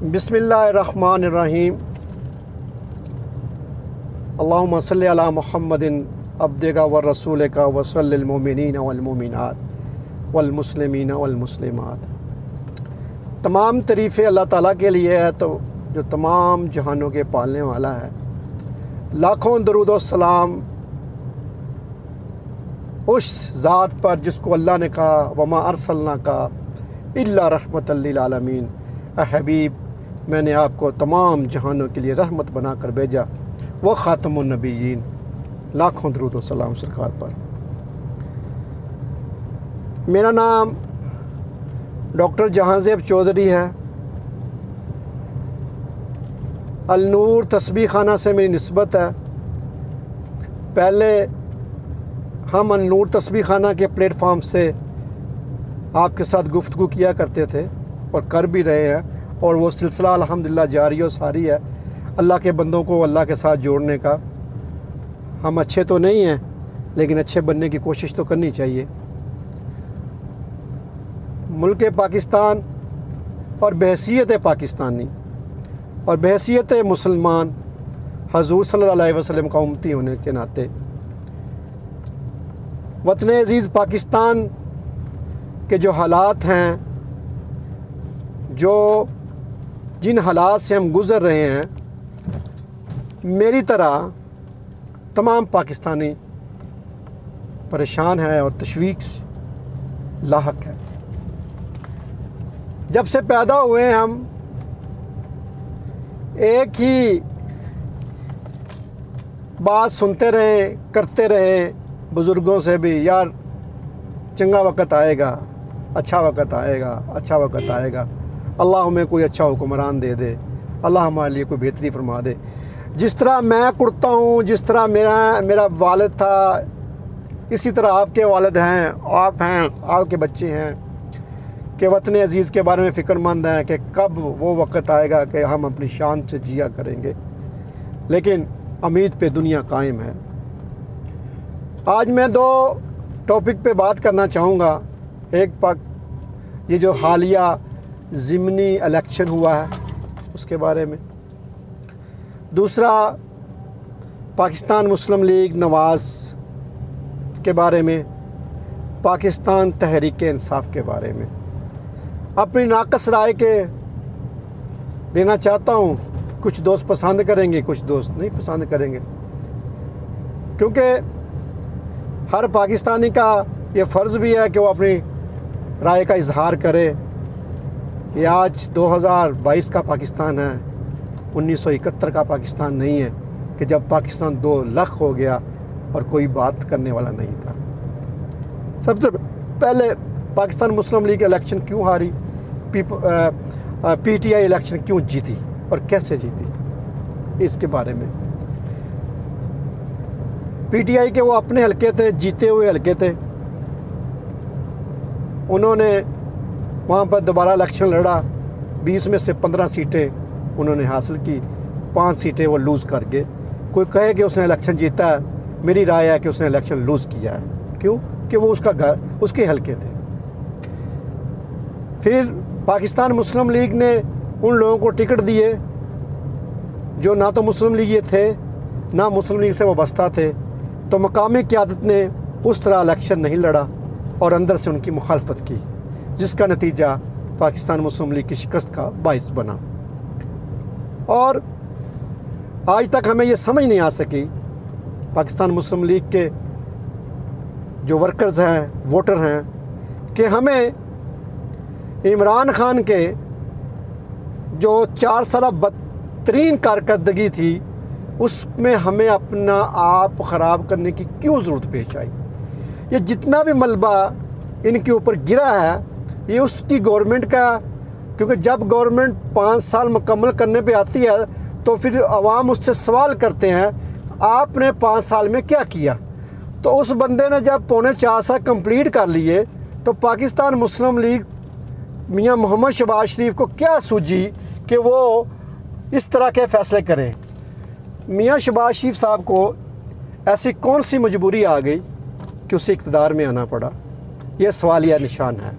बिस्मिल्लाहिर्रहमानिर्रहीम। अल्लाहुम्मा सल्लि अला मुहम्मदिन अब्दिका व रसूलिका व सल्लिल मोमिनीन वल मोमिनात वल मुस्लिमीन वल मुस्लिमात। तमाम तारीफ़ें अल्लाह ताला के लिए है तो जो तमाम जहानों के पालने वाला है। लाखों दरूद व सलाम उस ज़ात पर जिसको अल्लाह ने कहा वमा अरसलना का इल्ला रहमतल लिल आलमीन। हबीब, मैंने आपको तमाम जहानों के लिए रहमत बना कर भेजा। वह ख़ातमुन नबीयीन। लाखों दरूद व सलाम सरकार पर। मेरा नाम डॉक्टर जहांज़ेब चौधरी है। अल नूर तस्बीह खाना से मेरी निस्बत है। पहले हम अल नूर तस्बीह खाना के प्लेटफॉर्म से आपके साथ गुफ्तगू किया करते थे और कर भी रहे हैं, और वो सिलसिला अल्हम्दुलिल्लाह जारी और सारी है। अल्लाह के बंदों को अल्लाह के साथ जोड़ने का। हम अच्छे तो नहीं हैं, लेकिन अच्छे बनने की कोशिश तो करनी चाहिए। मुल्क पाकिस्तान और बहैसियत पाकिस्तानी और बहैसियत मुसलमान हजूर सल्लल्लाहु अलैहि वसल्लम का उम्मती होने के नाते वतन अज़ीज़ पाकिस्तान के जो हालात हैं, जो जिन हालात से हम गुज़र रहे हैं, मेरी तरह तमाम पाकिस्तानी परेशान है और तशवीश लाहक है। जब से पैदा हुए हम एक ही बात सुनते रहे, करते रहे बुज़ुर्गों से भी, यार चंगा वक़्त आएगा, अच्छा वक़्त आएगा, अच्छा वक़्त आएगा, अल्लाह हमें कोई अच्छा हुक्मरान दे दे, अल्लाह हमारे लिए कोई बेहतरी फरमा दे। जिस तरह मैं कुड़ता हूँ, जिस तरह मेरा वालिद था, इसी तरह आपके वालिद हैं, आप हैं, आपके बच्चे हैं कि वतन अज़ीज़ के बारे में फ़िक्रमंद हैं कि कब वो वक़्त आएगा कि हम अपनी शान से जिया करेंगे। लेकिन उम्मीद पे दुनिया कायम है। आज मैं दो टॉपिक पे बात करना चाहूँगा। एक ये जो हालिया ज़िमनी इलेक्शन हुआ है उसके बारे में, दूसरा पाकिस्तान मुस्लिम लीग नवाज़ के बारे में, पाकिस्तान तहरीक इंसाफ के बारे में अपनी नाक़स राय के देना चाहता हूँ। कुछ दोस्त पसंद करेंगे, कुछ दोस्त नहीं पसंद करेंगे, क्योंकि हर पाकिस्तानी का ये फ़र्ज़ भी है कि वो अपनी राय का इजहार करे। ये आज 2022 का पाकिस्तान है, 1971 का पाकिस्तान नहीं है कि जब पाकिस्तान 2 लाख हो गया और कोई बात करने वाला नहीं था। सबसे पहले पाकिस्तान मुस्लिम लीग इलेक्शन क्यों हारी, पीटीआई इलेक्शन क्यों जीती और कैसे जीती, इसके बारे में। पीटीआई के वो अपने हलके थे, जीते हुए हलके थे। उन्होंने वहाँ पर दोबारा इलेक्शन लड़ा, 20 में से 15 सीटें उन्होंने हासिल की, 5 सीटें वो लूज़ कर गए। कोई कहे कि उसने इलेक्शन जीता है, मेरी राय है कि उसने इलेक्शन लूज़ किया है। क्यों? कि वो उसका घर, उसके हलके थे। फिर पाकिस्तान मुस्लिम लीग ने उन लोगों को टिकट दिए जो ना तो मुस्लिम लीग थे, ना मुस्लिम लीग से वाबस्ता थे। तो मकामी क़यादत ने उस तरह इलेक्शन नहीं लड़ा और अंदर से उनकी मुखालफत की, जिसका नतीजा पाकिस्तान मुस्लिम लीग की शिकस्त का बाइस बना। और आज तक हमें ये समझ नहीं आ सकी, पाकिस्तान मुस्लिम लीग के जो वर्कर्स हैं, वोटर हैं, कि हमें इमरान खान के जो 4 साल बदतरीन कारकर्दगी थी उसमें हमें अपना आप ख़राब करने की क्यों ज़रूरत पेश आई। ये जितना भी मलबा इनके ऊपर गिरा है, ये उसकी गवर्नमेंट का, क्योंकि जब गवर्नमेंट 5 साल मुकम्मल करने पे आती है तो फिर अवाम उससे सवाल करते हैं आपने 5 साल में क्या किया। तो उस बंदे ने जब 4.25 साल कंप्लीट कर लिए तो पाकिस्तान मुस्लिम लीग मियां मोहम्मद शहबाज शरीफ को क्या सूझी कि वो इस तरह के फ़ैसले करें। मियां शहबाज शरीफ साहब को ऐसी कौन सी मजबूरी आ गई कि उसे इक़्तिदार में आना पड़ा, यह सवालिया निशान है।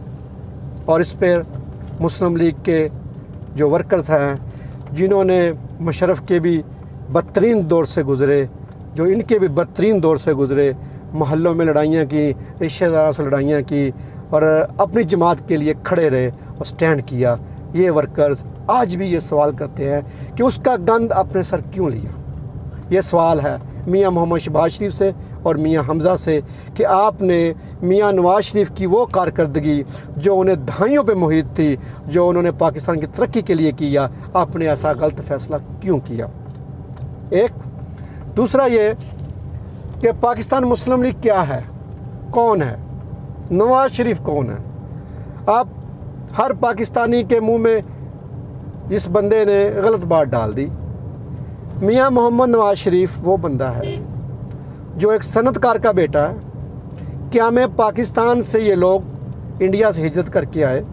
और इस पर मुस्लिम लीग के जो वर्कर्स हैं जिन्होंने मुशर्रफ के भी बदतरीन दौर से गुज़रे, जो इनके भी बदतरीन दौर से गुज़रे, मोहल्लों में लड़ाइयाँ की, रिश्तेदारों से लड़ाइयाँ की और अपनी जमात के लिए खड़े रहे और स्टैंड किया, ये वर्कर्स आज भी ये सवाल करते हैं कि उसका गंद अपने सर क्यों लिया। ये सवाल है मियाँ मोहम्मद शहबाज शरीफ से और मियाँ हमज़ा से कि आपने मियाँ नवाज़ शरीफ की वो कारकर्दगी जो उन्हें दहाइयों पे मुहित थी, जो उन्होंने पाकिस्तान की तरक्की के लिए किया, आपने ऐसा गलत फ़ैसला क्यों किया। एक दूसरा ये कि पाकिस्तान मुस्लिम लीग क्या है, कौन है, नवाज़ शरीफ कौन है। आप हर पाकिस्तानी के मुंह में इस बंदे ने गलत बात डाल दी। मियाँ मोहम्मद नवाज़ शरीफ वो बंदा है जो एक सनतकार का बेटा है। क्या में पाकिस्तान से ये लोग इंडिया से हिजरत करके आए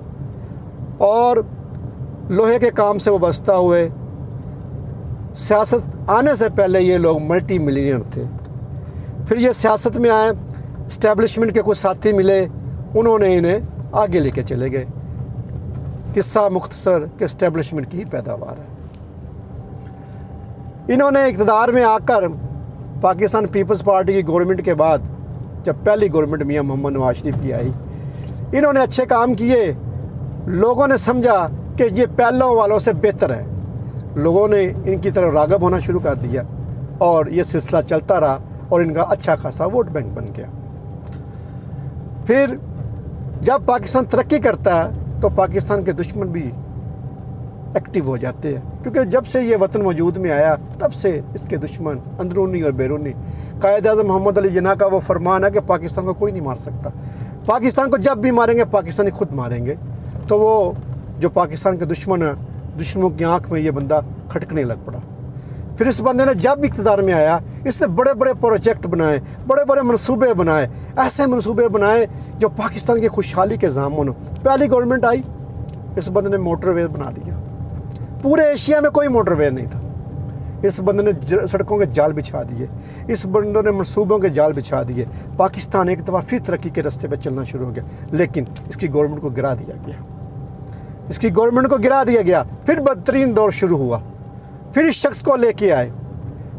और लोहे के काम से वाबस्ता हुए, सियासत आने से पहले ये लोग मल्टी मिलियनियर थे। फिर ये सियासत में आए, इस्टेब्लिशमेंट के कुछ साथी मिले, उन्होंने इन्हें आगे लेके चले गए। किस्सा मुख्तसर के इस्टेब्लिशमेंट की पैदावार है। इन्होंने इक़्तिदार में आकर पाकिस्तान पीपल्स पार्टी की गवर्नमेंट के बाद, जब पहली गवर्नमेंट मियाँ मोहम्मद नवाज़ शरीफ की आई, इन्होंने अच्छे काम किए। लोगों ने समझा कि ये पहलों वालों से बेहतर है। लोगों ने इनकी तरफ राग़ब होना शुरू कर दिया और ये सिलसिला चलता रहा और इनका अच्छा खासा वोट बैंक बन गया। फिर जब पाकिस्तान तरक्की करता है तो पाकिस्तान के दुश्मन भी एक्टिव हो जाते हैं, क्योंकि जब से ये वतन वजूद में आया तब से इसके दुश्मन अंदरूनी और बैरूनी, कायद-ए-आज़म मोहम्मद अली जिन्ना का वो फरमान है कि पाकिस्तान को कोई नहीं मार सकता। पाकिस्तान को जब भी मारेंगे पाकिस्तानी खुद मारेंगे। तो वो जो पाकिस्तान के दुश्मन है, दुश्मनों की आँख में ये बंदा खटकने लग पड़ा। फिर इस बंदे ने जब इक़्तिदार में आया, इसने बड़े बड़े प्रोजेक्ट बनाए, बड़े बड़े मनसूबे बनाए, ऐसे मनसूबे बनाए जो पाकिस्तान की खुशहाली के ज़ामन हो। पहली गवर्नमेंट आई, इस बंदे ने मोटरवे बना दिया। पूरे एशिया में कोई मोटरवे नहीं था। इस बंदे ने सड़कों के जाल बिछा दिए, इस बंदे ने मनसूबों के जाल बिछा दिए। पाकिस्तान एक दफ़ा फिर तरक्की के रास्ते पर चलना शुरू हो गया, लेकिन इसकी गवर्नमेंट को गिरा दिया गया। इसकी गवर्नमेंट को गिरा दिया गया। फिर बदतरीन दौर शुरू हुआ। फिर इस शख्स को लेके आए,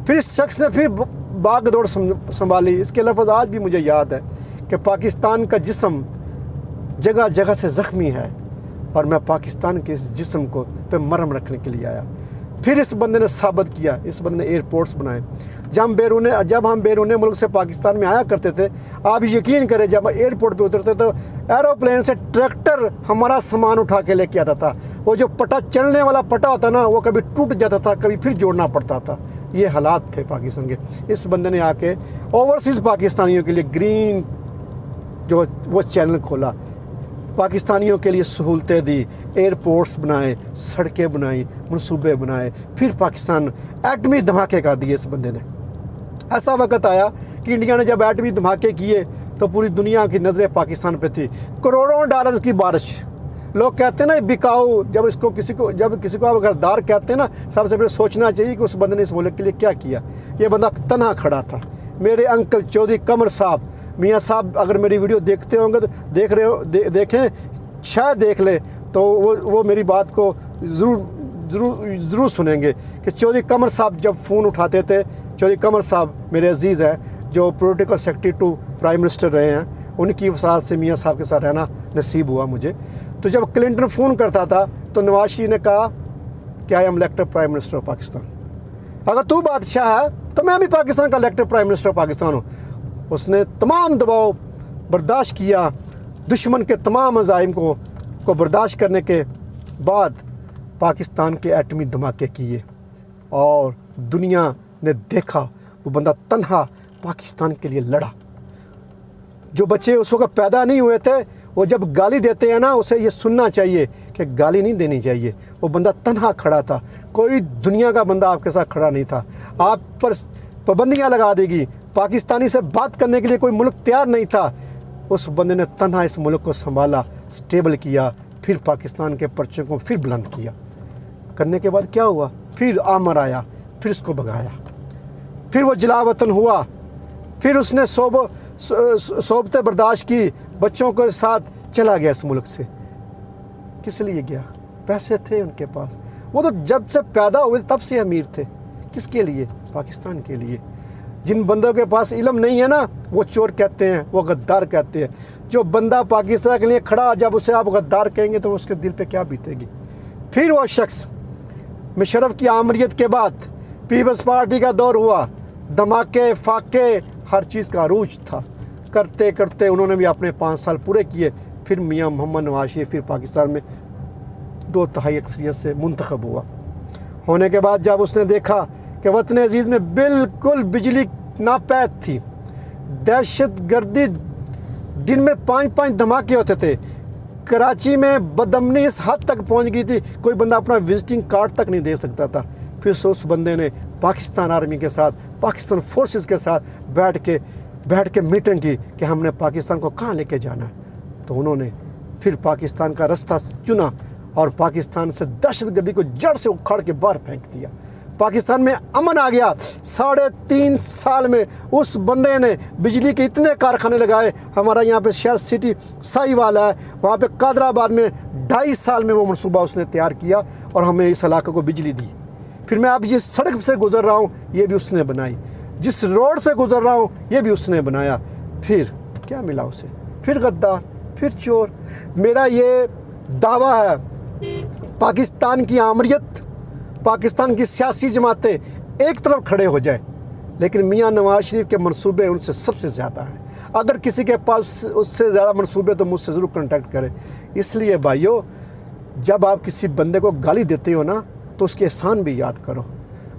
फिर इस शख्स ने फिर बाग दौड़ संभाली। इसके लफ्ज़ आज भी मुझे याद है कि पाकिस्तान का जिस्म जगह जगह से ज़ख्मी है और मैं पाकिस्तान के इस जिस्म को पे मरहम रखने के लिए आया। फिर इस बंदे ने साबित किया, इस बंदे ने एयरपोर्ट्स बनाए। जब हम बैरून मुल्क से पाकिस्तान में आया करते थे, आप यकीन करें, जब एयरपोर्ट पे उतरते तो एरोप्लेन से ट्रैक्टर हमारा सामान उठा के लेके आता था। वो जो पटा, चलने वाला पटा होता ना, वो कभी टूट जाता था, कभी फिर जोड़ना पड़ता था। ये हालात थे पाकिस्तान के। इस बंदे ने आके ओवरसीज़ पाकिस्तानियों के लिए ग्रीन जो वो चैनल खोला, पाकिस्तानियों के लिए सहूलतें दी, एयरपोर्ट्स बनाए, सड़कें बनाई, मनसूबे बनाए। फिर पाकिस्तान एटमी धमाके कर दिए इस बंदे ने। ऐसा वक्त आया कि इंडिया ने जब एटमी धमाके किए तो पूरी दुनिया की नज़रें पाकिस्तान पे थी। करोड़ों डॉलर्स की बारिश। लोग कहते हैं ना बिकाऊ, जब किसी को आप गद्दार कहते हैं ना, सबसे पहले सोचना चाहिए कि उस बंदे ने इस मुल्क के लिए क्या किया। ये बंदा तन्हा खड़ा था। मेरे अंकल चौधरी कमर साहब, मियाँ साहब अगर मेरी वीडियो देखते होंगे तो देखें, शायद देख लें तो वो मेरी बात को ज़रूर सुनेंगे कि चौधरी कमर साहब जब फ़ोन उठाते थे, चौधरी कमर साहब मेरे अजीज़ हैं जो political secretary to prime minister रहे हैं, उनकी वसात से मियाँ साहब के साथ रहना नसीब हुआ मुझे। तो जब क्लिंटन फ़ोन करता था तो नवाज शरीफ ने कहा कि I am elected prime minister of Pakistan. अगर तू बादशाह है तो मैं भी पाकिस्तान का elected prime minister of Pakistan हूँ। उसने तमाम दबाव बर्दाश्त किया, दुश्मन के तमाम अज़ाइम को बर्दाश्त करने के बाद पाकिस्तान के एटमी धमाके किए और दुनिया ने देखा वो बंदा तन्हा पाकिस्तान के लिए लड़ा। जो बच्चे उस वक्त पैदा नहीं हुए थे, वो जब गाली देते हैं ना, उसे ये सुनना चाहिए कि गाली नहीं देनी चाहिए। वो बंदा तन्हा खड़ा था, कोई दुनिया का बंदा आपके साथ खड़ा नहीं था। आप पर पाबंदियाँ लगा देगी, पाकिस्तानी से बात करने के लिए कोई मुल्क तैयार नहीं था। उस बंदे ने तन्हा इस मुल्क को संभाला, स्टेबल किया, फिर पाकिस्तान के परचम को फिर बुलंद किया। करने के बाद क्या हुआ, फिर आमर आया, फिर उसको भगाया, फिर वो जलावतन हुआ, फिर उसने सोबतें बर्दाश्त की, बच्चों के साथ चला गया इस मुल्क से। किस लिए गया? पैसे थे उनके पास, वो तो जब से पैदा हुए तब से अमीर थे। किसके लिए? पाकिस्तान के लिए। जिन बंदों के पास इल्म नहीं है ना, वो चोर कहते हैं, वो गद्दार कहते हैं। जो बंदा पाकिस्तान के लिए खड़ा, जब उसे आप गद्दार कहेंगे तो उसके दिल पे क्या बीतेगी। फिर वो शख्स मुशर्रफ की आमरीत के बाद पीपल्स पार्टी का दौर हुआ, धमाके फाके हर चीज़ का अरूज था। करते करते उन्होंने भी अपने 5 साल पूरे किए। फिर मियाँ मोहम्मद नवाज शरीफ फिर पाकिस्तान में 2/3 अक्सरियत से मुंतखब हुआ। होने के बाद जब उसने देखा कि वतन अजीज़ में बिल्कुल बिजली नापैद थी, दहशत गर्दी, दिन में 5-5 धमाके होते थे, कराची में बदअमनी इस हद तक पहुंच गई थी, कोई बंदा अपना विजिटिंग कार्ड तक नहीं दे सकता था। फिर से उस बंदे ने पाकिस्तान आर्मी के साथ, पाकिस्तान फोर्सेस के साथ बैठ के मीटिंग की कि हमने पाकिस्तान को कहाँ लेके जाना है। तो उन्होंने फिर पाकिस्तान का रास्ता चुना और पाकिस्तान से दहशतगर्दी को जड़ से उखाड़ के बाहर फेंक दिया। पाकिस्तान में अमन आ गया। 3.5 साल में उस बंदे ने बिजली के इतने कारखाने लगाए। हमारा यहाँ पे शहर सिटी साहिवाल है, वहाँ पे कादराबाद में 2.5 साल में वो मनसूबा उसने तैयार किया और हमें इस इलाके को बिजली दी। फिर मैं अब जिस सड़क से गुज़र रहा हूँ ये भी उसने बनाई, जिस रोड से गुज़र रहा हूँ ये भी उसने बनाया। फिर क्या मिला उसे? फिर गद्दार, फिर चोर। मेरा ये दावा है, पाकिस्तान की आमरीत, पाकिस्तान की सियासी जमातें एक तरफ खड़े हो जाएं, लेकिन मियाँ नवाज शरीफ के मंसूबे उनसे सबसे ज़्यादा हैं। अगर किसी के पास उससे ज़्यादा मंसूबे तो मुझसे ज़रूर कांटेक्ट करें। इसलिए भाइयों, जब आप किसी बंदे को गाली देते हो ना, तो उसके एहसान भी याद करो,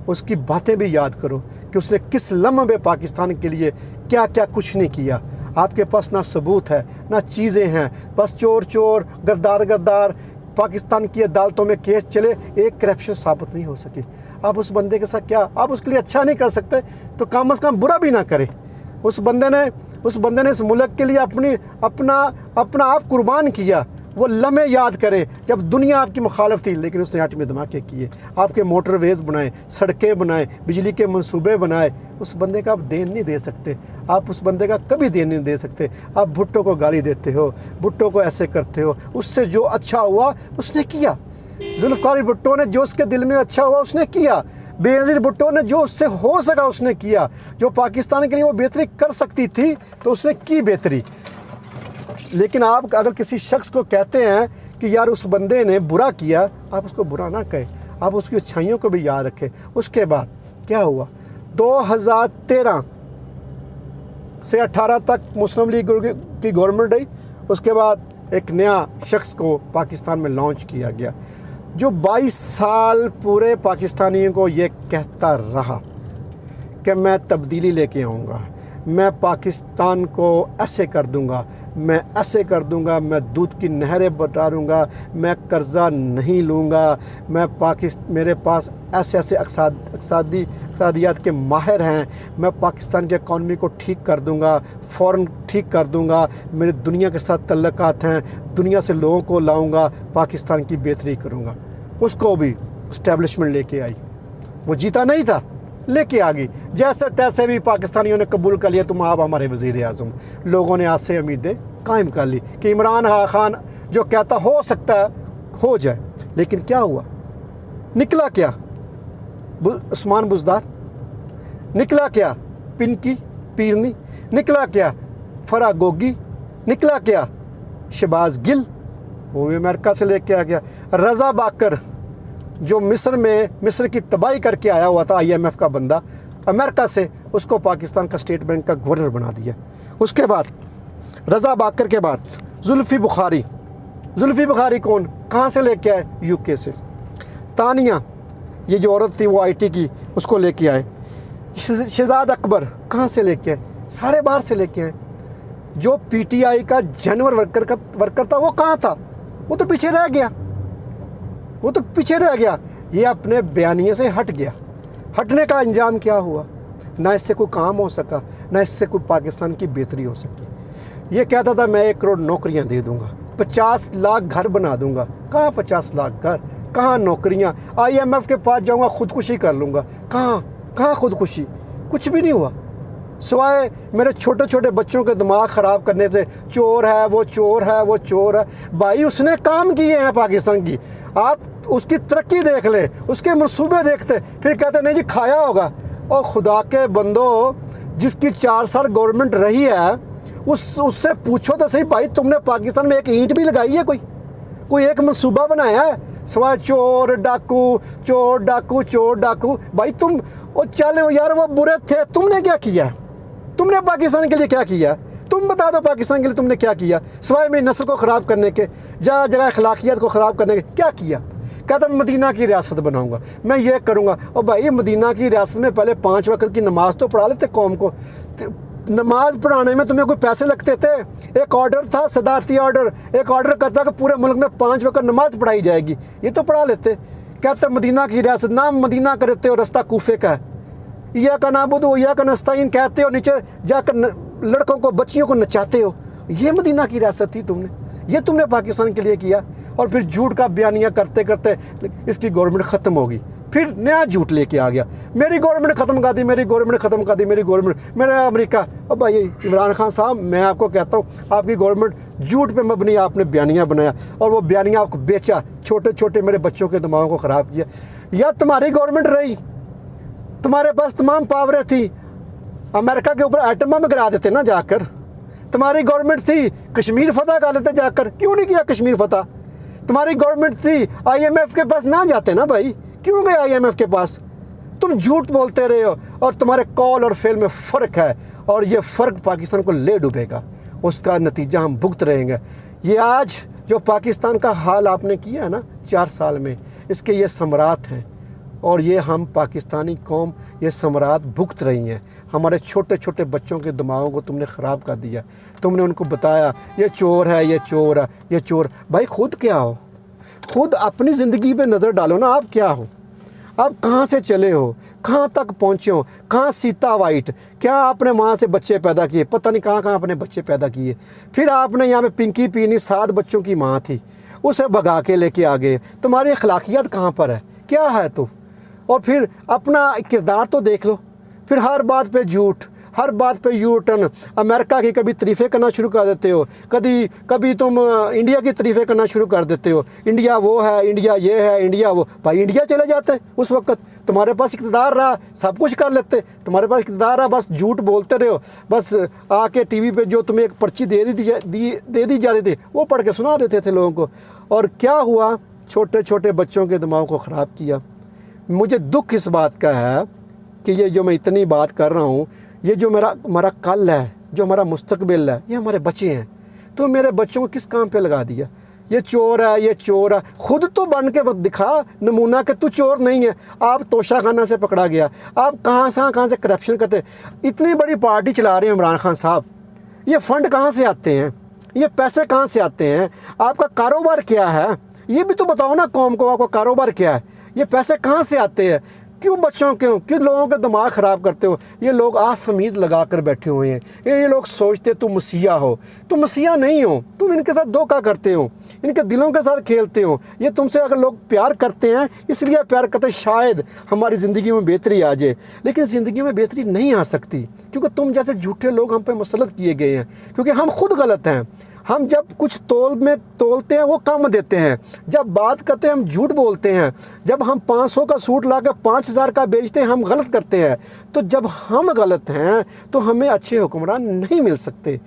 उसकी बातें भी याद करो कि उसने किस लम्हे में पाकिस्तान के लिए क्या क्या कुछ नहीं किया। आपके पास ना सबूत है ना चीज़ें हैं, बस चोर चोर, गद्दार गद्दार। पाकिस्तान की अदालतों में केस चले, एक करप्शन साबित नहीं हो सकी। आप उस बंदे के साथ क्या, आप उसके लिए अच्छा नहीं कर सकते तो कम से कम बुरा भी ना करें। उस बंदे ने इस मुल्क के लिए अपना आप कुर्बान किया। वो लम्हे याद करें जब दुनिया आपकी मुखालिफ थी, लेकिन उसने आटमी धमाके किए, आपके मोटरवेज़ बनाए, सड़कें बनाए, बिजली के मंसूबे बनाए। उस बंदे का आप देन नहीं दे सकते, आप उस बंदे का कभी देन नहीं दे सकते। आप भुट्टो को गाली देते हो, भुट्टो को ऐसे करते हो। उससे जो अच्छा हुआ उसने किया। जुल्फ़िकार भुट्टो ने जो उसके दिल में अच्छा हुआ उसने किया। बेनज़ीर भुट्टो ने जो उससे हो सका उसने किया। जो पाकिस्तान के लिए वो बेहतरी कर सकती थी तो उसने की बेहतरी। लेकिन आप अगर किसी शख्स को कहते हैं कि यार उस बंदे ने बुरा किया, आप उसको बुरा ना कहें, आप उसकी अच्छाइयों को भी याद रखें। उसके बाद क्या हुआ? 2013 से 18 तक मुस्लिम लीग की गवर्नमेंट रही। उसके बाद एक नया शख्स को पाकिस्तान में लॉन्च किया गया, जो 22 साल पूरे पाकिस्तानियों को ये कहता रहा कि मैं तब्दीली लेके आऊँगा, मैं पाकिस्तान को ऐसे कर दूंगा, मैं ऐसे कर दूंगा, मैं दूध की नहरें बटारूंगा, मैं कर्ज़ा नहीं लूँगा, मेरे पास ऐसे ऐसे इक़्तिसादियात के माहिर हैं, मैं पाकिस्तान की इकॉनमी को ठीक कर दूंगा, फ़ौरन ठीक कर दूंगा, मेरे दुनिया के साथ तल्लुकात हैं, दुनिया से लोगों को लाऊंगा, पाकिस्तान की बेहतरी करूंगा। उसको भी इस्टेब्लिशमेंट लेके आई। वो जीता नहीं था, लेके आ गई। जैसे तैसे भी पाकिस्तानियों ने कबूल कर लिया, तुम आप हमारे वज़ीर आज़म। लोगों ने आज से उम्मीदें कायम कर ली कि इमरान खान जो कहता हो सकता है हो जाए। लेकिन क्या हुआ? निकला क्या? उस्मान बुज़दार निकला क्या? पिंकी पीरनी निकला क्या? फरा गोगी निकला क्या? शहबाज गिल, वो भी अमेरिका से लेके आ गया। रज़ा बाकर जो मिस्र की तबाही करके आया हुआ था, IMF का बंदा, अमेरिका से, उसको पाकिस्तान का स्टेट बैंक का गवर्नर बना दिया। उसके बाद रज़ा बाकर के बाद जुल्फ़ी बुखारी कौन, कहाँ से लेके आए? UK से। तानिया, ये जो औरत थी वो IT की, उसको लेके आए। शहजाद अकबर कहाँ से लेके आए? सारे बाहर से लेके आए। जो PTI का जनवर वर्कर था वो कहाँ था? वो तो पीछे रह गया। ये अपने बयानिए से हट गया। हटने का अंजाम क्या हुआ? ना इससे कोई काम हो सका, ना इससे कोई पाकिस्तान की बेहतरी हो सकी। ये कहता था मैं 1 करोड़ नौकरियां दे दूंगा, 50 लाख घर बना दूंगा। कहाँ 50 लाख घर, कहाँ नौकरियां? IMF के पास जाऊंगा, खुदकुशी कर लूँगा। कहाँ खुदकुशी? कुछ भी नहीं हुआ। सिवाय मेरे छोटे छोटे बच्चों के दिमाग ख़राब करने से, चोर है वो, चोर है वो, चोर है। भाई उसने काम किए हैं पाकिस्तान की, आप उसकी तरक्की देख ले, उसके मंसूबे देखते, फिर कहते नहीं जी खाया होगा। और खुदा के बंदो, जिसकी 4 साल गवर्नमेंट रही है उससे पूछो तो सही भाई, तुमने पाकिस्तान में एक ईंट भी लगाई है? कोई एक मंसूबा बनाया है? सिवाय चोर डाकू, चोर डाकू, चोर डाकू। भाई तुम वो चलो यार, वो बुरे थे, तुमने क्या किया? तुमने पाकिस्तान के लिए क्या किया? तुम बता दो पाकिस्तान के लिए तुमने क्या किया? सिवाय मेरी नस्ल को ख़राब करने के, जगह जगह अखलाकियत को ख़राब करने के क्या किया? कहता मदीना की रियासत बनाऊंगा, मैं ये करूंगा। और भाई मदीना की रियासत में पहले 5 वक्त की नमाज तो पढ़ा लेते कौम को। नमाज पढ़ाने में तुम्हें कोई पैसे लगते थे? एक ऑर्डर था, सदारती ऑर्डर, एक ऑर्डर करता कि पूरे मुल्क में 5 वक्त नमाज पढ़ाई जाएगी, ये तो पढ़ा लेते। कहते मदीना की रियासत, नाम मदीना का रहते हो, रास्ता कूफे का है। या का नाबुदो या का नस्ताइन कहते हो, नीचे जाकर लड़कों को, बच्चियों को नचाते हो। ये मदीना की रियासत थी तुमने, ये तुमने पाकिस्तान के लिए किया। और फिर झूठ का बयानिया करते करते इसकी गवर्नमेंट ख़त्म होगी, फिर नया झूठ लेके आ गया, मेरी गवर्नमेंट ख़त्म कर दी, मेरी गवर्नमेंट ख़त्म कर दी, मेरी गवर्नमेंट, मेरा अमेरिका। अब भाई इमरान खान साहब, मैं आपको कहता हूँ, आपकी गवर्नमेंट झूठ पे मबनी, आपने बयानिया बनाया और वो बयानिया आपको बेचा, छोटे छोटे मेरे बच्चों के दिमागों को ख़राब किया। या तुम्हारी गवर्नमेंट रही, तुम्हारे पास तमाम पावरें थी, अमेरिका के ऊपर एटम बम गिरा देते ना जाकर। तुम्हारी गवर्नमेंट थी, कश्मीर फतह कर लेते जाकर, क्यों नहीं किया कश्मीर फतह? तुम्हारी गवर्नमेंट थी, IMF के पास ना जाते ना भाई, क्यों गए IMF के पास? तुम झूठ बोलते रहे हो और तुम्हारे कॉल और फेल में फ़र्क है, और ये फ़र्क पाकिस्तान को ले डूबेगा, उसका नतीजा हम भुगत रहेंगे। ये आज जो पाकिस्तान का हाल आपने किया है ना 4 साल में, इसके ये समरात हैं, और ये हम पाकिस्तानी कौम ये समरात भुगत रही हैं। हमारे छोटे छोटे बच्चों के दिमागों को तुमने ख़राब कर दिया। तुमने उनको बताया ये चोर है, ये चोर है, ये चोर। भाई खुद क्या हो? खुद अपनी ज़िंदगी पे नज़र डालो ना, आप क्या हो? आप कहाँ से चले हो, कहाँ तक पहुँचे हो? कहाँ सीता वाइट, क्या आपने वहाँ से बच्चे पैदा किए? पता नहीं कहाँ कहाँ अपने बच्चे पैदा किए। फिर आपने यहाँ पे पिंकी पीनी 7 बच्चों की माँ थी, उसे भगा के लेके आ गए। तुम्हारी अखलाकियत कहाँ पर है? क्या है तू? और फिर अपना किरदार तो देख लो। फिर हर बात पे झूठ, हर बात पे यू टर्न। अमेरिका की कभी तारीफ़ें करना शुरू कर देते हो, कभी तुम इंडिया की तारीफ़ें करना शुरू कर देते हो। इंडिया वो है, इंडिया ये है, इंडिया वो। भाई इंडिया चले जाते, उस वक्त तुम्हारे पास इक़्तिदार रहा, सब कुछ कर लेते। तुम्हारे पास इक़्तिदार रहा, बस झूठ बोलते रहे हो। बस आके टीवी पे जो तुम्हें एक पर्ची दे दी जाती थी, वो पढ़ के सुना देते थे लोगों को। और क्या हुआ? छोटे छोटे बच्चों के दिमाग को ख़राब किया। मुझे दुख इस बात का है कि ये जो मैं इतनी बात कर रहा हूँ, ये जो हमारा कल है, जो हमारा मुस्तकबिल है, ये हमारे बच्चे हैं। तो मेरे बच्चों को किस काम पे लगा दिया? ये चोर है, ये चोर है। खुद तो बन के दिखा नमूना कि तू चोर नहीं है। आप तोशाखाना से पकड़ा गया, आप कहाँ से करप्शन करते। इतनी बड़ी पार्टी चला रहे हैं इमरान खान साहब, ये फ़ंड कहाँ से आते हैं? ये पैसे कहाँ से आते हैं? आपका कारोबार क्या है? ये भी तो बताओ ना कौम को, आपका कारोबार क्या है? ये पैसे कहाँ से आते हैं? क्यों बच्चों के, क्यों लोगों के दिमाग ख़राब करते हो? ये लोग आसमीद लगा कर बैठे हुए हैं। ये लोग सोचते तुम मसीहा हो, तुम मसीहा नहीं हो। तुम इनके साथ धोखा करते हो, इनके दिलों के साथ खेलते हो। ये तुमसे अगर लोग प्यार करते हैं, इसलिए प्यार करते हैं, शायद हमारी ज़िंदगी में बेहतरी आ जाए। लेकिन ज़िंदगी में बेहतरी नहीं आ सकती, क्योंकि तुम जैसे झूठे लोग हम पे मुसल्लत किए गए हैं। क्योंकि हम खुद गलत हैं। हम जब कुछ तोलते हैं वो कम देते हैं, जब बात करते हैं हम झूठ बोलते हैं, जब हम 500 का सूट ला कर 5000 का बेचते हैं हम गलत करते हैं। तो जब हम गलत हैं तो हमें अच्छे हुक्मरान नहीं मिल सकते।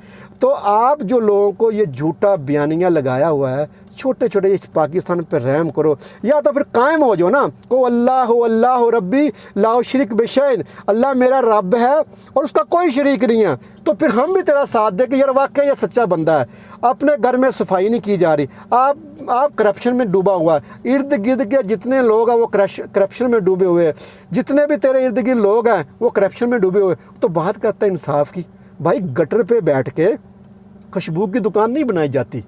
तो आप जो लोगों को ये झूठा बयानिया लगाया हुआ है, छोटे छोटे इस पाकिस्तान पर रहम करो, या तो फिर कायम हो जाओ ना, को अल्लाह रब्बी ला शरीक बिशैन, अल्लाह मेरा रब है और उसका कोई शरीक नहीं है। तो फिर हम भी तेरा साथ दे कि यार वाकई ये सच्चा बंदा है। अपने घर में सफाई नहीं की जा रही, आप करप्शन में डूबा हुआ है। इर्द गिर्द के जितने लोग हैं वो करप्शन में डूबे हुए हैं, जितने भी तेरे इर्द गिर्द लोग हैं वो करप्शन में डूबे हुए। तो बात करता है इंसाफ की। भाई गटर पे बैठ के खुशबू की दुकान नहीं बनाई जाती,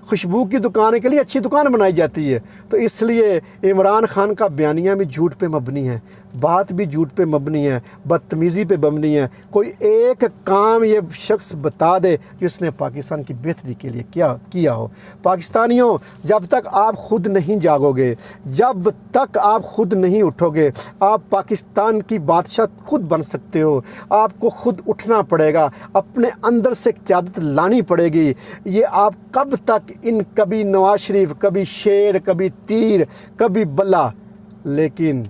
खुशबू की दुकान के लिए अच्छी दुकान बनाई जाती है। तो इसलिए इमरान खान का बयानिया भी झूठ पे मबनी है, बात भी झूठ पे मबनी है, बदतमीज़ी पे मबनी है। कोई एक काम ये शख्स बता दे जिसने पाकिस्तान की बेहतरी के लिए क्या किया हो। पाकिस्तानियों, जब तक आप खुद नहीं जागोगे, जब तक आप खुद नहीं उठोगे, आप पाकिस्तान की बादशाह खुद बन सकते हो। आपको खुद उठना पड़ेगा, अपने अंदर से क़यादत लानी पड़ेगी। ये आप कब तक इन कभी नवाज शरीफ, कभी शेर, कभी तीर, कभी बल्ला, लेकिन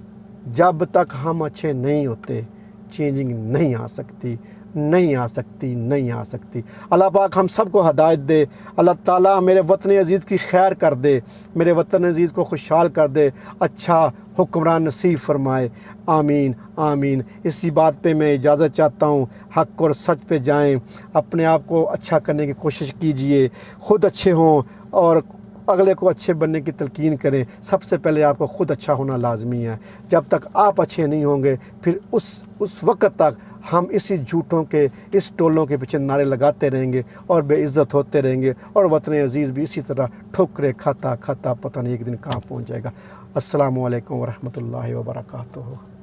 जब तक हम अच्छे नहीं होते चेंजिंग नहीं आ सकती, नहीं आ सकती, नहीं आ सकती। अल्लाह पाक हम सबको हदायत दे। अल्लाह ताला मेरे वतन अज़ीज़ की खैर कर दे, मेरे वतन अज़ीज़ को खुशहाल कर दे, अच्छा हुक्मरान नसीब फरमाए। आमीन आमीन। इसी बात पे मैं इजाज़त चाहता हूँ। हक़ और सच पे जाएं, अपने आप को अच्छा करने की कोशिश कीजिए, ख़ुद अच्छे हों और अगले को अच्छे बनने की तलकीन करें। सबसे पहले आपको ख़ुद अच्छा होना लाजमी है। जब तक आप अच्छे नहीं होंगे, फिर उस वक़्त तक हम इसी झूठों के, इस टोलों के पीछे नारे लगाते रहेंगे और बेइज़्ज़त होते रहेंगे, और वतन अज़ीज़ भी इसी तरह ठोकरे खाता खाता पता नहीं एक दिन कहाँ पहुँच जाएगा। अस्सलामु अलैकुम वरहमतुल्लाहि वबरकातुहू।